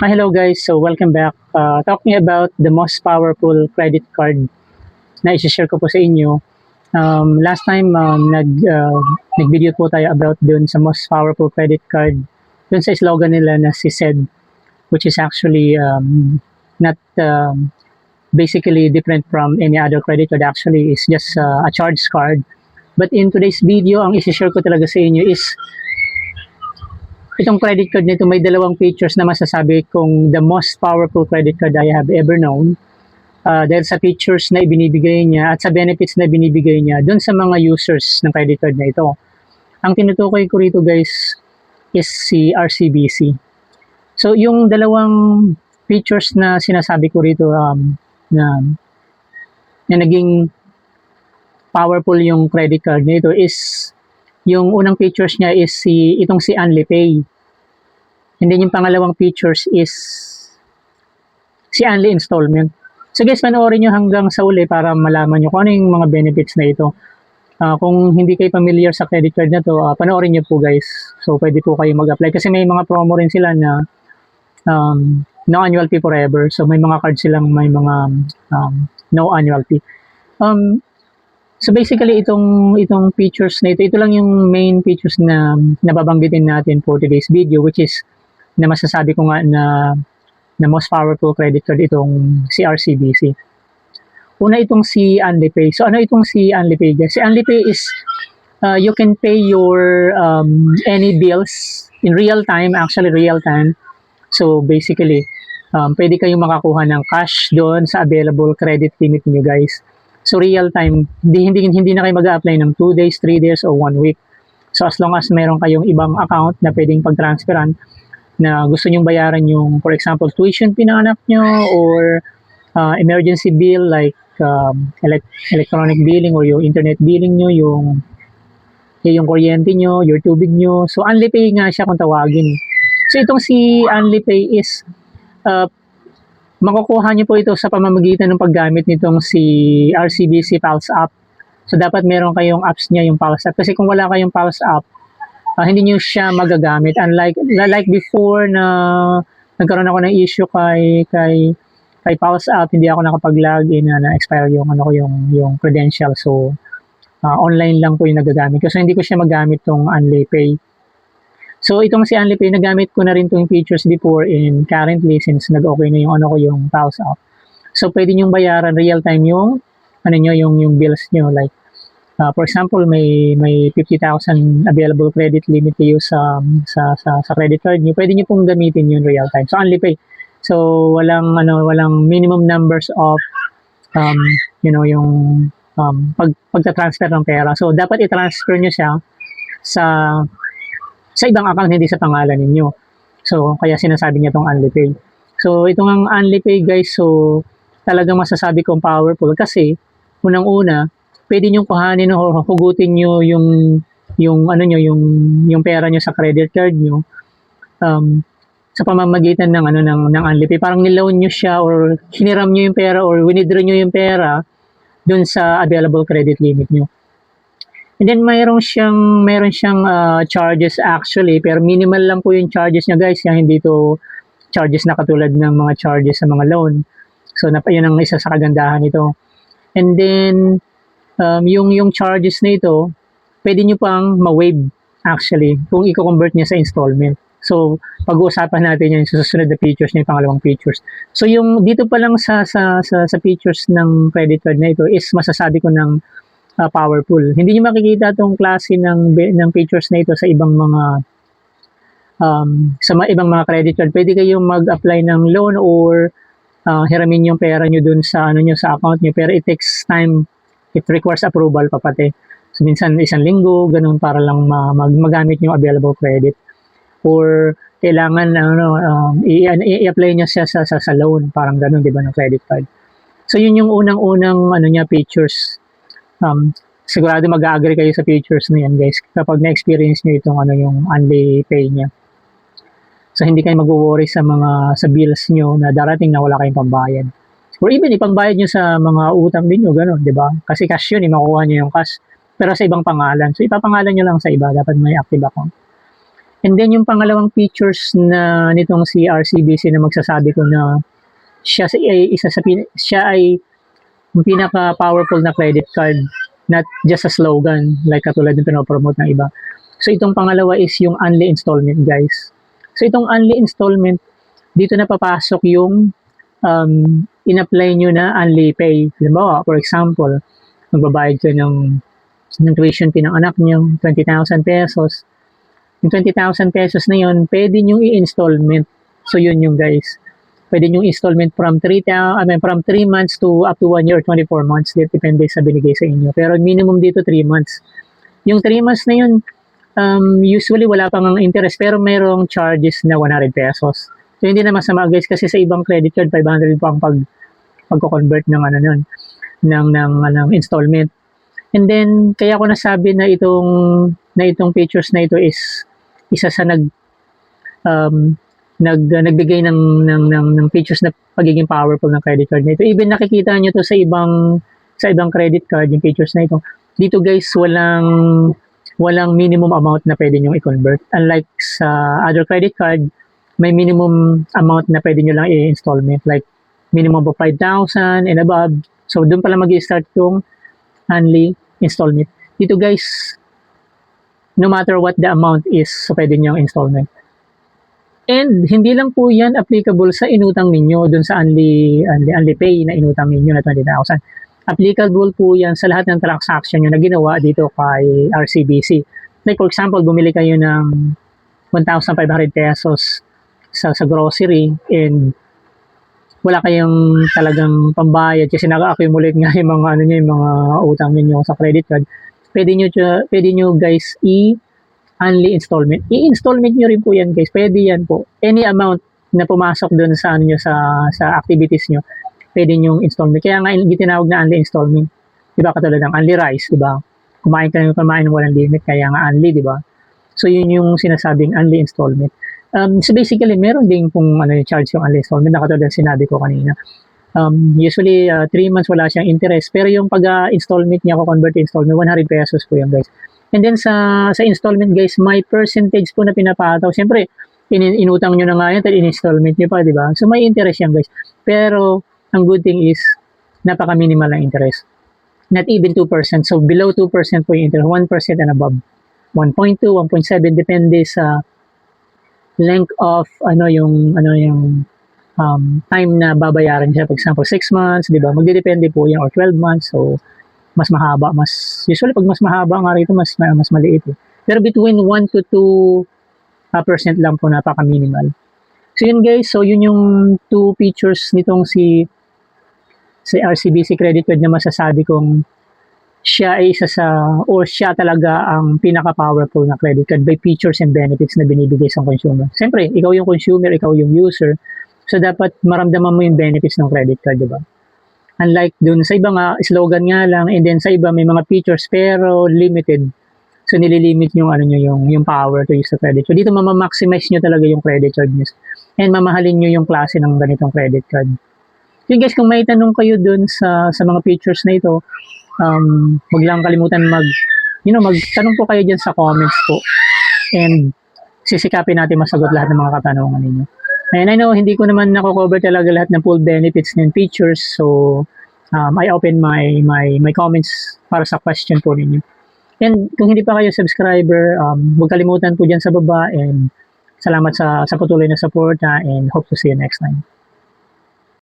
Hello guys, so welcome back. Talking about the most powerful credit card na i-share ko po sa inyo. Last time nag-video po tayo about dun sa most powerful credit card. Dun sa slogan nila na si SED, which is actually not basically different from any other credit card. Actually, it's just a charge card. But in today's video, ang i-share ko talaga sa inyo is itong credit card nito. May dalawang features na masasabi kong the most powerful credit card I have ever known. Dahil sa features na ibinibigay niya at sa benefits na binibigay niya dun sa mga users ng credit card na ito. Ang tinutukoy ko rito guys is si RCBC. So yung dalawang features na sinasabi ko rito na naging powerful yung credit card nito is yung unang features niya is itong si OnlyPay. And then yung pangalawang features is si Only Installment. So guys, panoorin nyo hanggang sa uli para malaman nyo kung ano yung mga benefits na ito. Kung hindi kayo familiar sa credit card na to, panoorin nyo po guys. So pwede po kayo mag-apply kasi may mga promo rin sila na no annual fee forever. So may mga cards silang may mga no annual fee. So basically itong features na ito lang yung main features na nababanggitin natin for today's video, which is na masasabi ko nga na most powerful credit card itong si RCBC. Una itong si OnlyPay. So ano itong si OnlyPay guys? Si OnlyPay is you can pay your any bills in real time, actually real time. So basically pwede kayong makakuha ng cash doon sa available credit limit niyo guys. So real time, hindi na kayo mag-a-apply ng 2 days, 3 days, or 1 week. So as long as meron kayong ibang account na pwedeng pag-transferan na gusto nyong bayaran yung, for example, tuition fee ng anak nyo or emergency bill like electronic billing or yung internet billing nyo, yung kuryente nyo, your tubig nyo. So OnlyPay nga siya kung tawagin. So itong si OnlyPay is makukuha niyo po ito sa pamamagitan ng paggamit nitong si RCBC Pulse app. So dapat meron kayong apps niya, yung Pulse app. Kasi kung wala kayong Pulse app, hindi niyo siya magagamit. Unlike like before na nagkaroon ako ng issue kay Pulse app, hindi ako nakapag-login na expire yung yung credential. So online lang po yung nagagamit. Kasi hindi ko siya magamit tong OnlyPay. So itong si OnlyPay, nagamit ko na rin itong features before and currently since nag-okay na yung Pulse app. So pwede nyo bayaran real time yung yung bills nyo, like for example may 50,000 available credit limit kayo sa credit card nyo. Pwede nyo pong gamitin yun real time. So OnlyPay. So walang minimum numbers of yung pagta-transfer ng pera. So dapat i-transfer nyo siya sa ibang account, hindi sa pangalan ninyo. So, kaya sinasabi niya itong OnlyPay. So, itong ang OnlyPay guys, so talagang masasabi kong powerful kasi unang-una, pwede nyo kuhanin o hugutin nyo yung pera nyo sa credit card nyo sa pamamagitan ng OnlyPay. Parang niloan nyo siya or hiniram nyo yung pera or winidraw nyo yung pera dun sa available credit limit nyo. And then meron siyang charges actually, pero minimal lang po yung charges niya guys. Hindi to charges na katulad ng mga charges sa mga loan. So yun ang isa sa kagandahan nito. And then yung charges na ito, pwede nyo pang ma-waive actually kung i-convert niya sa installment. So pag-uusapan natin yan sa susunod na features niya, yung pangalawang features. So yung dito pa lang sa features ng credit card na ito is masasabi ko ng powerful. Hindi niyo makikita tong klase ng features na ito sa ibang mga ibang mga credit card. Pwede kayong mag-apply ng loan or hiramin yung pera niyo dun sa sa account niyo, pero it takes time. It requires approval pa pati. So minsan 1 linggo ganun para lang magamit yung available credit. Or kailangan i-apply niyo siya sa loan, parang ganun, 'di ba, ng credit card. So yun yung unang-unang features. Sigurado mag-agree kayo sa features na yan guys kapag na-experience nyo itong yung OnlyPay niya. So hindi kayo mag-worry sa bills nyo na darating na wala kayong pambayad. Or even ipangbayad nyo sa mga utang din nyo, gano'n, di ba? Kasi cash yun, makukuha nyo yung cash. Pero sa ibang pangalan. So ipapangalan nyo lang sa iba, dapat may active account. And then yung pangalawang features na nitong si RCBC na magsasabi ko na siya ay siya ay yung pinaka powerful na credit card, not just a slogan like katulad ng pinopromote ng iba. So itong pangalawa is yung only installment, guys. So itong only installment, dito na papasok yung in-apply nyo na only pay. Halimbawa, for example, magbabayad ka ng tuition fee ng anak nyo, 20,000 pesos. Yung 20,000 pesos na yun, pwede nyo i-installment. So yun yung guys. Pwede nyo installment from 3 months to up to 1 year or 24 months. Depende sa binigay sa inyo. Pero minimum dito 3 months. Yung 3 months na yun, usually wala pang interest pero merong charges na 100 pesos. So hindi na masama guys kasi sa ibang credit card 500 pa ang pagko-convert ng ng installment. And then kaya ko nasabi na itong features na ito is isa sa nagbigay ng features na pagiging powerful ng credit card na ito. Even nakikita nyo to sa ibang credit card yung features na ito. Dito guys walang minimum amount na pwede nyo i-convert. Unlike sa other credit card, may minimum amount na pwede nyo lang i-installment. Like minimum of 5,000 and above. So doon pala mag-i-start yung only installment. Dito guys, no matter what the amount is, so pwede nyo installment. And hindi lang po yan applicable sa inutang ninyo doon sa only pay na inutang ninyo na 20,000. Applicable po yan sa lahat ng transaction nyo na ginawa dito kay RCBC. Like for example, bumili kayo ng 1,500 pesos sa grocery and wala kayong talagang pambayad kasi naka-accumulate nga yung mga yung mga utang niyo sa credit card. Pwede nyo guys only installment. I-installment nyo rin po yan guys. Pwede yan po. Any amount na pumasok doon sa sa activities nyo, pwede nyo installment. Kaya nga tinawag na only installment. Diba katulad ng only rice, diba? Kumain ng walang limit, kaya nga only, diba? So yun yung sinasabing only installment. So basically, meron din kung charge yung only installment na katulad sinabi ko kanina. Usually, 3 months wala siyang interest. Pero yung pag-installment niya, convert installment, 100 pesos po yan guys. And then sa installment guys, may percentage po na pinapataw. Siyempre, inutang nyo na nga yan, in-installment nyo pa, di ba? So may interest yan guys. Pero, ang good thing is, napaka-minimal ang interest. Not even 2%. So below 2% po yung interest, 1% and above. 1.2, 1.7, depende sa length of time na babayaran siya. For example, 6 months, di ba? Magdedepende po yan or 12 months. So, mas mahaba, usually pag mas mahaba nga rito, mas maliit. Eh. Pero between 1 to 2% lang po, napaka-minimal. So yun guys, so yun yung 2 features nitong si RCBC credit card na masasabi kong siya ay siya talaga ang pinaka-powerful na credit card by features and benefits na binibigay sa consumer. Siyempre, ikaw yung consumer, ikaw yung user, so dapat maramdaman mo yung benefits ng credit card, diba? Unlike dun sa iba nga, slogan nga lang, and then sa iba may mga features pero limited. So nililimit yung yung power to use the credit card. Dito maximize nyo talaga yung credit card nyo. And mamahalin nyo yung klase ng ganitong credit card. So guys, kung may tanong kayo dun sa mga features na ito, wag lang kalimutan magtanong po kayo dyan sa comments po. And sisikapin natin masagot lahat ng mga katanungan ninyo. And I know, hindi ko naman nako-cover talaga lahat ng full benefits and features. So, I open my comments para sa question po ninyo. And kung hindi pa kayo subscriber, huwag kalimutan po dyan sa baba. And salamat sa patuloy na support and hope to see you next time.